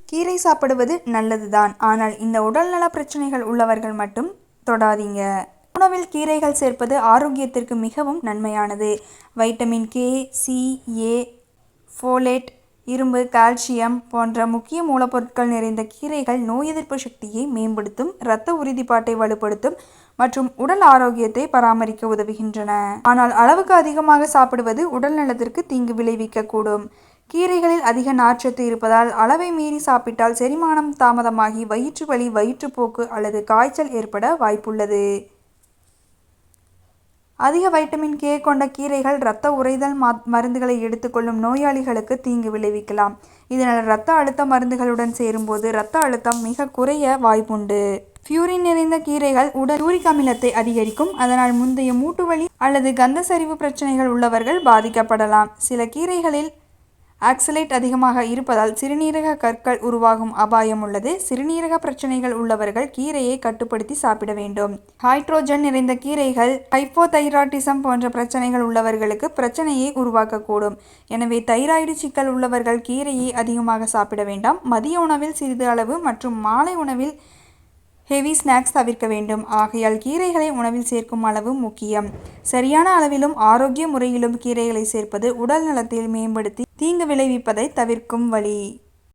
கீரை சாப்பிடுவது நல்லதுதான், ஆனால் இந்த உடல்நல பிரச்சனைகள் உள்ளவர்கள் மட்டும் தொடாதீங்க. உணவில் கீரைகள் சேர்ப்பது ஆரோக்கியத்திற்கு மிகவும் நன்மையானது. வைட்டமின் கே, சி, ஏ, ஃபோலேட், இரும்பு, கால்சியம் போன்ற முக்கிய மூலப்பொருட்கள் நிறைந்த கீரைகள் நோய் எதிர்ப்பு சக்தியை மேம்படுத்தும், இரத்த உறுதிப்பாட்டை வலுப்படுத்தும் மற்றும் உடல் ஆரோக்கியத்தை பராமரிக்க உதவுகின்றன. ஆனால் அளவுக்கு அதிகமாக சாப்பிடுவது உடல் நலத்திற்கு தீங்கு விளைவிக்கக்கூடும். கீரைகளில் அதிக நார்ச்சத்து இருப்பதால் அளவை மீறி சாப்பிட்டால் செரிமானம் தாமதமாகி வயிற்று வலி, வயிற்றுப்போக்கு அல்லது காய்ச்சல் ஏற்பட வாய்ப்புள்ளது. அதிக வைட்டமின் கே கொண்ட கீரைகள் இரத்த உறைதல் மருந்துகளை எடுத்துக்கொள்ளும் நோயாளிகளுக்கு தீங்கு விளைவிக்கலாம். இதனால் இரத்த அழுத்த மருந்துகளுடன் சேரும்போது இரத்த அழுத்தம் மிக குறைய வாய்ப்புண்டு. பியூரின் நிறைந்த கீரைகள் உடல் யூரிக் அமிலத்தை அதிகரிக்கும். அதனால் முந்தைய மூட்டு வலி அல்லது கந்த சரிவு பிரச்சனைகள் உள்ளவர்கள் பாதிக்கப்படலாம். சில கீரைகளில் ஆக்சலேட் அதிகமாக இருப்பதால் சிறுநீரக கற்கள் உருவாகும் அபாயம் உள்ளது. சிறுநீரக பிரச்சனைகள் உள்ளவர்கள் கீரையை கட்டுப்படுத்தி சாப்பிட வேண்டும். ஹைட்ரோஜன் நிறைந்த கீரைகள் ஹைப்போதைராய்டிசம் போன்ற பிரச்சனைகள் உள்ளவர்களுக்கு பிரச்சனையை உருவாக்கக்கூடும். எனவே தைராய்டு சிக்கல் உள்ளவர்கள் கீரையை அதிகமாக சாப்பிட வேண்டாம். மதிய உணவில் சிறிது அளவு மற்றும் மாலை உணவில் ஹெவி ஸ்நாக்ஸ் தவிர்க்க வேண்டும். ஆகையால் கீரைகளை உணவில் சேர்க்கும் அளவு முக்கியம். சரியான அளவிலும் ஆரோக்கிய முறையிலும் கீரைகளை சேர்ப்பது உடல் நலத்தில் மேம்படுத்தி தீங்கு விளைவிப்பதை தவிர்க்கும் வழி.